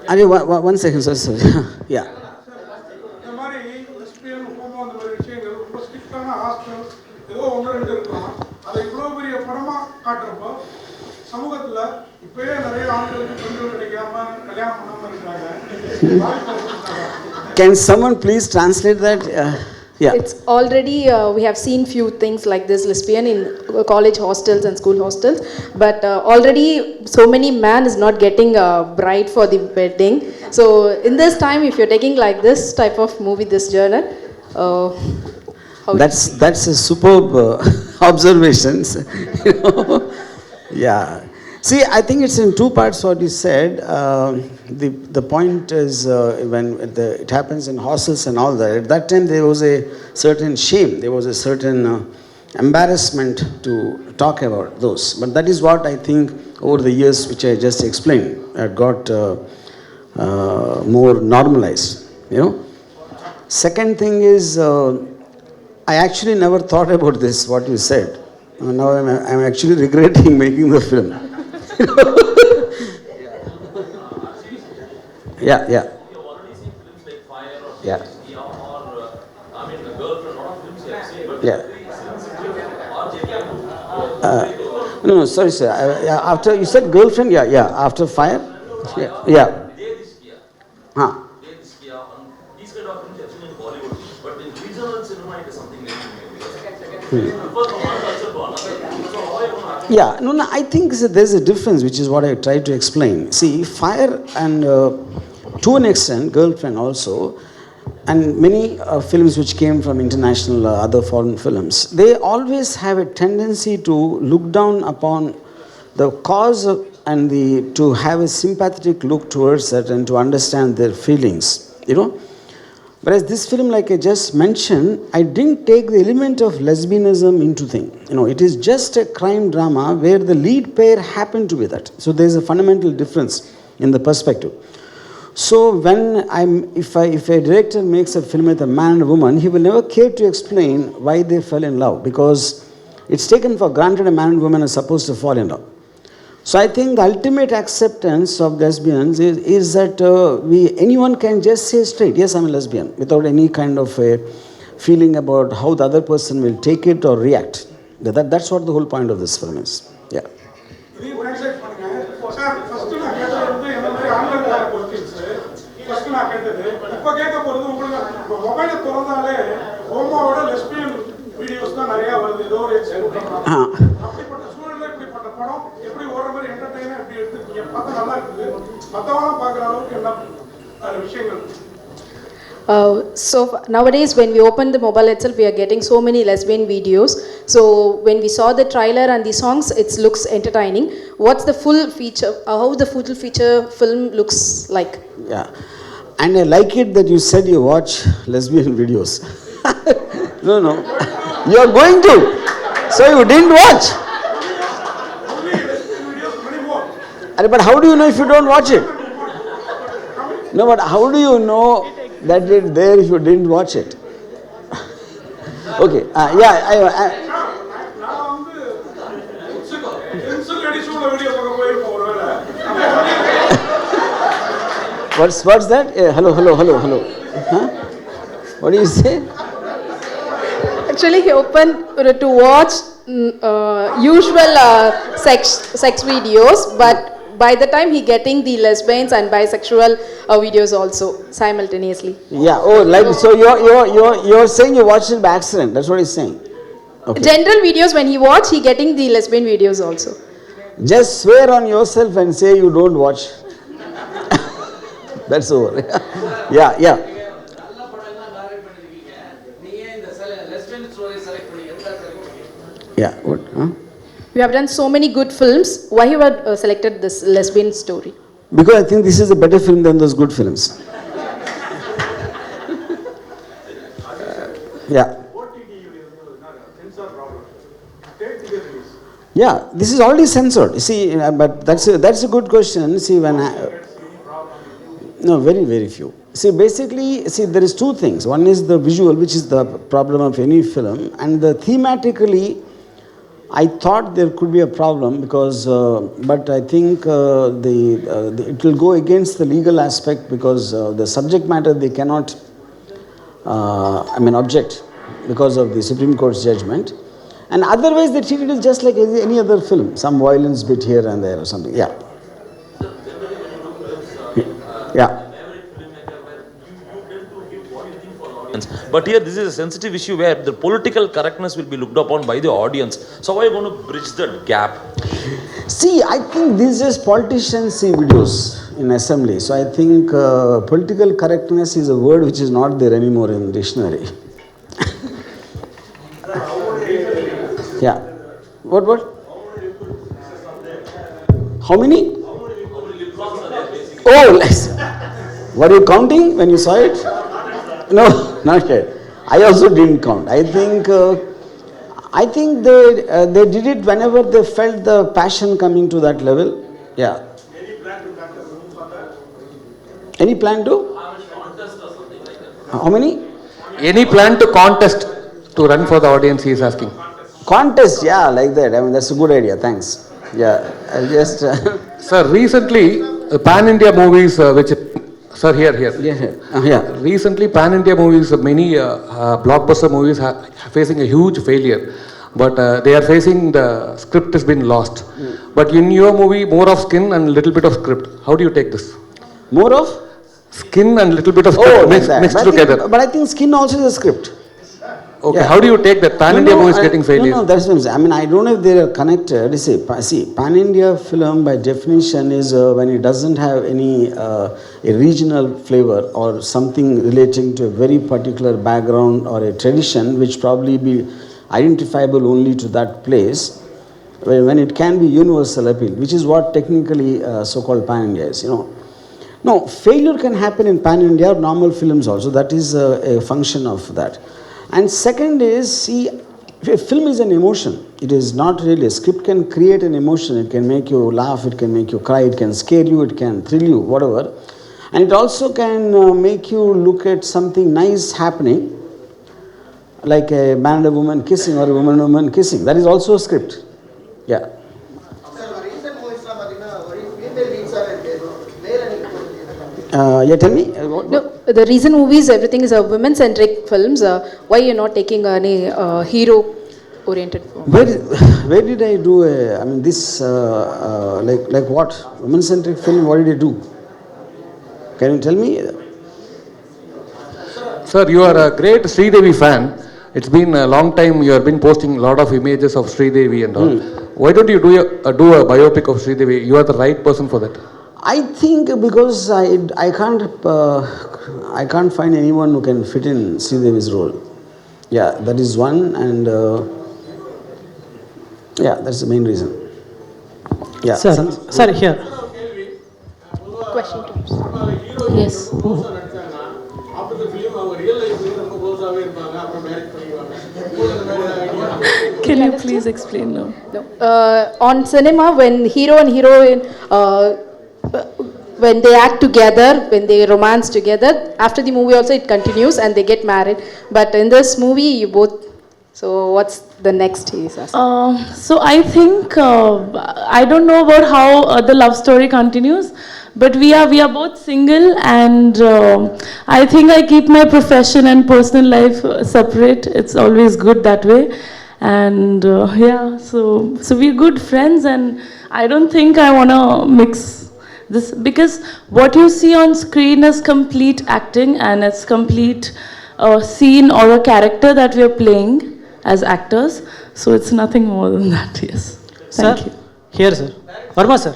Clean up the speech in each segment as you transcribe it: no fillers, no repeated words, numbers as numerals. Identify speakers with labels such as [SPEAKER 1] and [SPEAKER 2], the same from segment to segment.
[SPEAKER 1] One second, sorry. Yeah.
[SPEAKER 2] இந்த மாதிரி lesbian homo அந்த மாதிரி விஷயங்கள் ரொம்ப ஸ்ட்ரிக்டான ஹாஸ்டல் ஏதோ ஒன்று ரெண்டு இருக்கலாம். அதை இவ்வளோ பெரிய படமாக காட்டுறப்போ சமூகத்தில் இப்போயே நிறைய ஆண்களுக்கு பெண்கள் கிடைக்காம கல்யாணம் பண்ணாமல் இருக்கிறாங்க.
[SPEAKER 1] Can someone please translate that? Yeah.
[SPEAKER 3] It's already, we have seen few things like this lesbian in college hostels and school hostels, but already so many man is not getting a bride for the wedding. So in this time, if you're taking like this type of movie, this genre,
[SPEAKER 1] that's a superb observations. Yeah. See, I think it's in two parts what you said. The point is when it happens in hostels and all that, at that time there was a certain shame, there was a certain embarrassment to talk about those. But that is what I think over the years, which I just explained, got more normalized. You know. Second thing is, I actually never thought about this, what you said. Now I'm actually regretting making the film. Yeah.
[SPEAKER 4] You have already seen films like Fire or
[SPEAKER 1] Yeah.
[SPEAKER 4] I mean, The Girlfriend, a lot of films you have seen, but
[SPEAKER 1] Yeah. No, sorry, sir. After you said Girlfriend, yeah. After Fire, yeah. Huh.
[SPEAKER 4] These kind of films you have seen in Bollywood, but in regional cinema it is something very new. Because it differs from one culture to another. So how are you going to
[SPEAKER 1] Yeah, no, I think there's a difference, which is what I tried to explain. See, Fire and to an extent, Girlfriend also, and many films which came from international other foreign films, they always have a tendency to look down upon the cause and to have a sympathetic look towards it and to understand their feelings, you know. Whereas this film, like I just mentioned, I didn't take the element of lesbianism into thing. You know, it is just a crime drama where the lead pair happened to be that. So there's a fundamental difference in the perspective. So when if a director makes a film with a man and a woman, he will never care to explain why they fell in love, because it's taken for granted a man and woman are supposed to fall in love. So I think the ultimate acceptance of lesbians is that anyone can just say straight, yes, I'm a lesbian, without any kind of a feeling about how the other person will take it or react. That's what the whole point of this film is. Yeah.
[SPEAKER 2] இதையும் translate பண்ணுங்க. Sir, first நான் கேட்டது வந்து என்ன மாதிரி ஆன்லைன்ல questions. First நான் கேட்டது. இப்போ கேட்க போறது உங்களுக்கு மொபைலை திறந்தாலே ஹோமோவோட லெஸ்பியன் வீடியோஸ் தான் நிறைய வருது. ஏதோ ஒரு அப்படிப்பட்ட சூழல்ல இப்படிப்பட்ட படம் எப்படி ஓடுற மாதிரி என்டர்டெய்னா எப்படி எடுத்துருக்கீங்க? பார்த்தா நல்லா இருக்குது. மற்றவங்களும் பார்க்குற அளவுக்கு என்ன விஷயங்கள்?
[SPEAKER 3] So nowadays when we open the mobile itself, we are getting so many lesbian videos. So when we saw the trailer and the songs, it looks entertaining. What's the full feature, how the full feature film looks like?
[SPEAKER 1] Yeah. And I like it that you said you watch lesbian videos. No. You are going to. So you didn't watch. But how do you know if you don't watch it? No, but how do you know that it's there if you didn't watch it? Okay. Yeah.
[SPEAKER 2] நான் வந்து pencil அடிச்சு உள்ள video பார்க்க போயிருப்போம் ஒருவேளை.
[SPEAKER 1] What's that? Hello. Huh? What do you say?
[SPEAKER 3] Actually, he opened to watch usual sex videos, but by the time he getting the lesbians and bisexual videos also simultaneously.
[SPEAKER 1] Yeah. Oh, like so you're saying you watched it by accident. That's what he's saying. Okay.
[SPEAKER 3] General videos when he watch, he getting the lesbian videos also.
[SPEAKER 1] Just swear on yourself and say you don't watch. That's over. Yeah. Yeah. What? Huh?
[SPEAKER 3] We have done so many good films. Why you have selected this lesbian story?
[SPEAKER 1] Because I think this is a better film than those good films. Yeah. Yeah, this is already censored. You see, but that's a good question. See, no, very, very few. See, basically, there is two things. One is the visual, which is the problem of any film, and the thematically, I thought there could be a problem because, but I think it will go against the legal aspect because the subject matter they cannot, object because of the Supreme Court's judgment. And otherwise they treat it just like any other film, some violence bit here and there or something. Yeah. Yeah.
[SPEAKER 4] But here, this is a sensitive issue where the political correctness will be looked upon by the audience. So, how are you going to bridge that gap?
[SPEAKER 1] See, I think these days politicians see videos in assembly. So, I think political correctness is a word which is not there anymore in the dictionary. Yeah. What? How many? Oh, were you counting when you saw it? No, not yet. I also didn't count. I think they did it whenever they felt the passion coming to that level. Yeah. Any plan to? How many?
[SPEAKER 5] Any plan to contest to run for the audience, he is asking.
[SPEAKER 1] Contest, yeah, like that. I mean, that's a good idea. Thanks. Yeah, I'll just.
[SPEAKER 5] Sir, recently, pan-India movies, which. Sir, here.
[SPEAKER 1] Yeah.
[SPEAKER 5] Recently, pan-India movies, many blockbuster movies are facing a huge failure. But they are facing the script has been lost. But in your movie, more of skin and little bit of script. How do you take this?
[SPEAKER 1] More of?
[SPEAKER 5] Skin and little bit of script mixed together.
[SPEAKER 1] But I think skin also is a script.
[SPEAKER 5] Okay,
[SPEAKER 1] Yeah.
[SPEAKER 5] how do you take that pan-India movies getting failure?
[SPEAKER 1] No, that's what I'm saying. I mean, I don't know if they are connected. See, pan-India film by definition is when it doesn't have any a regional flavor or something relating to a very particular background or a tradition which probably be identifiable only to that place, when it can be universal appeal, which is what technically so-called pan-India is, No, failure can happen in pan-India or normal films also. That is a function of that. And second is, see, a film is an emotion. It is not really. A script can create an emotion. It can make you laugh, it can make you cry, it can scare you, it can thrill you, whatever. And it also can make you look at something nice happening, like a man and a woman kissing or a woman and a woman kissing. That is also a script. Yeah. Yeah, tell me.
[SPEAKER 3] No, the recent movies, everything is a women-centric films. Why you're not taking any hero-oriented film?
[SPEAKER 1] Where did I do this, like what? Women-centric film, what did I do? Can you tell me?
[SPEAKER 5] Sir, you are a great Sridevi fan. It's been a long time you have been posting a lot of images of Sridevi and all. Why don't you do a biopic of Sridevi? You are the right person for that.
[SPEAKER 1] I think because I can't find anyone who can fit in Sridevi's role. Yeah, that is one, and that's the main reason. Yeah.
[SPEAKER 6] Sir, here.
[SPEAKER 3] Question to Yes.
[SPEAKER 7] Can you please explain now?
[SPEAKER 3] No. On cinema, when hero and heroine, when they act together, when they romance together, after the movie also it continues and they get married. But in this movie, you both. So what's the next he is asking?
[SPEAKER 7] So I think I don't know about how the love story continues, but we are both single, and I think I keep my profession and personal life separate. It's always good that way, and so we're good friends, and I don't think I wanna mix this, because what you see on screen is complete acting, and it's complete scene or a character that we are playing as actors. So it's nothing more than that. Yes. Thank you.
[SPEAKER 6] Here, sir. Verma, sir.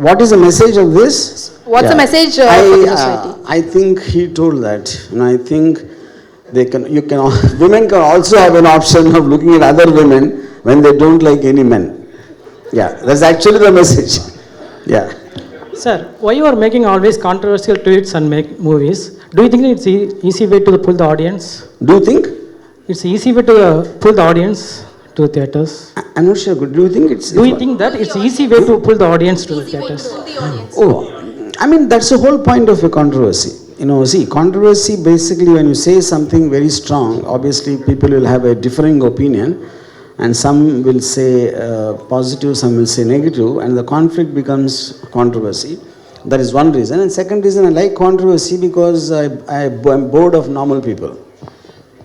[SPEAKER 1] What is the message of this?
[SPEAKER 3] What's the message for the society?
[SPEAKER 1] I think he told that. I think women can also have an option of looking at other women when they don't like any men. Yeah, that's actually the message. Yeah.
[SPEAKER 6] Sir, why you are making always controversial tweets and make movies? Do you think it's easy way to pull the audience?
[SPEAKER 1] Do you think?
[SPEAKER 6] It's easy way to pull the audience to the theatres.
[SPEAKER 1] I'm not sure. Do you think it's?
[SPEAKER 6] Do you think that it's easy way to pull the audience to the theatres?
[SPEAKER 1] Oh, I mean that's the whole point of a controversy. see, controversy basically when you say something very strong, obviously people will have a differing opinion, and some will say positive, some will say negative, and the conflict becomes controversy. That is one reason. And second reason, I like controversy because I'm bored of normal people.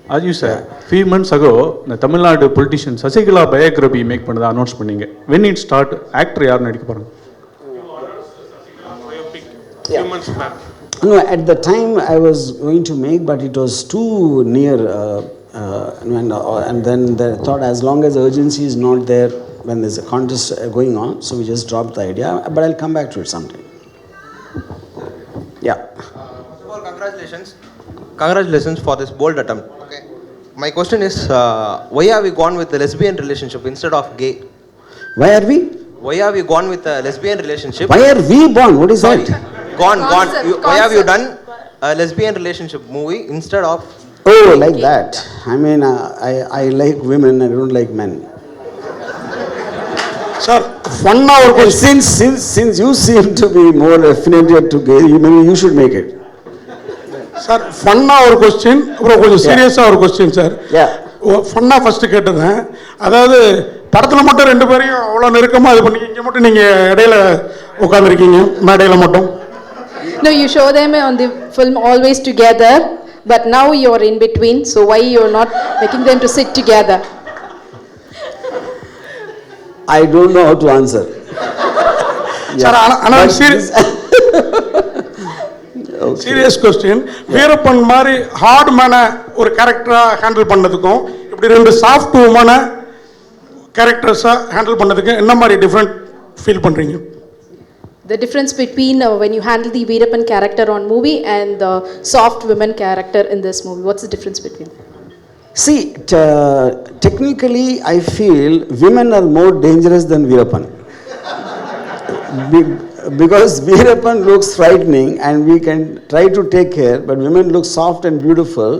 [SPEAKER 8] Ajay sir, few months ago, the Tamil Nadu politician Sasigala biography make பண்ணத announce பண்ணீங்க. When it start, actor யார் நடிக்க போறாங்க?
[SPEAKER 2] few months back.
[SPEAKER 1] No, at the time I was going to make, but it was too near, and then the thought, as long as urgency is not there when there's a contest going on, so we just dropped the idea. But I'll come back to it sometime. Yeah.
[SPEAKER 9] First of all, congratulations for this bold attempt. Okay. My question is, why have we gone with the lesbian relationship instead of gay?
[SPEAKER 1] Why are we?
[SPEAKER 9] Why have you gone with a lesbian relationship?
[SPEAKER 1] Why are we born? What is
[SPEAKER 9] Sorry.
[SPEAKER 1] that?
[SPEAKER 9] Gone. Why have you
[SPEAKER 3] Concept.
[SPEAKER 9] done a lesbian relationship movie instead of?
[SPEAKER 1] Oh, like that. I mean, I like women, I don't like men.
[SPEAKER 2] Sir, one hour
[SPEAKER 1] And
[SPEAKER 2] question.
[SPEAKER 1] since you seem to be more affiliated to gay, maybe you should make it.
[SPEAKER 2] Sir ஃபன்னாக ஒரு question, அப்புறம் கொஞ்சம் சீரியஸாக ஒரு question sir.
[SPEAKER 1] Yeah.
[SPEAKER 2] ஃபன்னாக first கேட்டுறேன். அதாவது படத்தில் மட்டும் ரெண்டு பேரையும் அவ்வளோ நெருக்கமாக இது பண்ணி, இங்கே மட்டும் நீங்கள் இடையில உட்காந்துருக்கீங்க, மேடையில் மட்டும்.
[SPEAKER 3] No, you show them on the film always together, but now you're in between, so why you're not making them to sit together?
[SPEAKER 1] I don't know how to answer.
[SPEAKER 2] Sir ஆனால்
[SPEAKER 1] But this-
[SPEAKER 2] serious question, Veerappan மாதிரி hard மேனை ஒரு கேரக்டராக handle பண்ணதுக்கும் இப்படி ரெண்டு soft உமனை கேரக்டர்ஸாக handle பண்ணதுக்கும் என்ன மாதிரி different feel பண்ணுறீங்க?
[SPEAKER 3] The difference between when you handle the Veerappan character on movie and the soft women character in this movie, what's the difference between?
[SPEAKER 1] See, technically, I feel women are more dangerous than Veerappan. Because Veerappan looks frightening and we can try to take care, but women look soft and beautiful,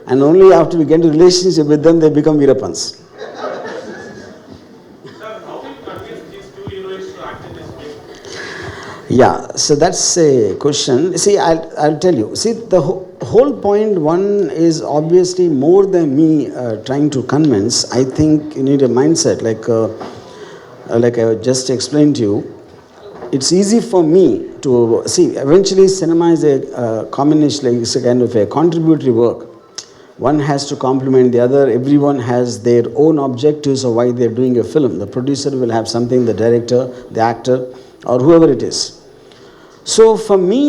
[SPEAKER 1] and only after we get into relationship with them, they become Veerappans. Yeah, so that's a question. See, I'll tell you. See, the whole point one is obviously more than me trying to convince. I think you need a mindset, like I just explained to you. It's easy for me to see. Eventually, cinema is a combination, like it's a kind of a contributory work. One has to complement the other. Everyone has their own objectives of why they're doing a film. The producer will have something, the director, the actor, or whoever it is. So for me,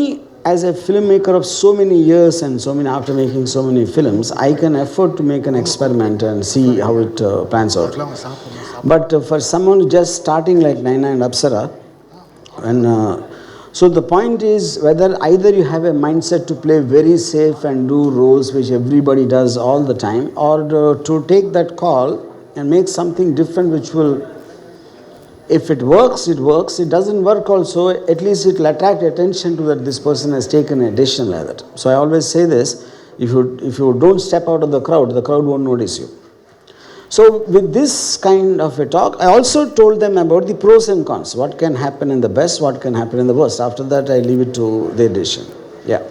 [SPEAKER 1] as a filmmaker of so many years and so many, after making so many films, I can afford to make an experiment and see how it pans out. But for someone just starting like Naina and Apsara, and so the point is whether either you have a mindset to play very safe and do roles which everybody does all the time, or to take that call and make something different which will, if it works, it works. It doesn't work also, at least it will attract attention to that this person has taken a decision like that. So I always say this, if you don't step out of the crowd won't notice you. So with this kind of a talk, I also told them about the pros and cons. What can happen in the best, what can happen in the worst. After that, I leave it to their decision. Yeah.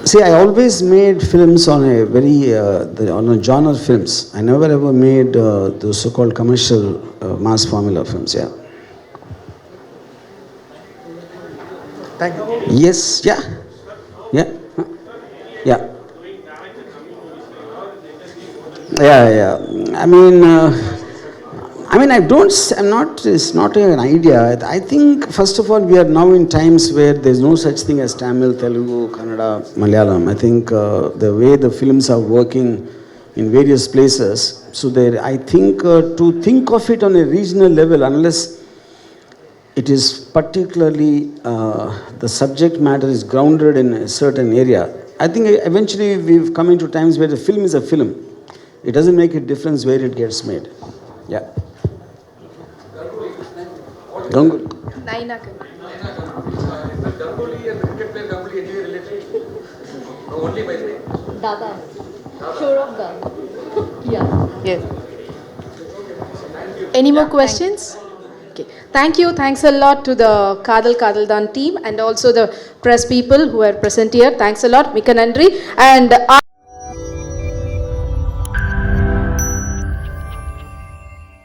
[SPEAKER 1] See, I always made films on a very, on a genre films. I never ever made the so-called commercial mass formula films, yeah.
[SPEAKER 9] Thank you.
[SPEAKER 1] Yes, yeah. Yeah. Yeah. Yeah. I don't, it's not an idea. I think, first of all, we are now in times where there's no such thing as Tamil, Telugu, Kannada, Malayalam. I think the way the films are working in various places, so there, I think to think of it on a regional level, unless it is particularly, the subject matter is grounded in a certain area, I think eventually we've come into times where the film is a film. It doesn't make a difference where it gets made. Yeah. Ganguly.
[SPEAKER 3] Naina.
[SPEAKER 5] Ganguly and cricket player Ganguly anyway related? No, only by the way.
[SPEAKER 10] Dada. Sure of Dada. Yeah.
[SPEAKER 3] Yes. Any more questions? Thanks a lot to the Kaadhal Kaadhalthaan team and also the press people who are present here. Thanks a lot. Mika Nandri. And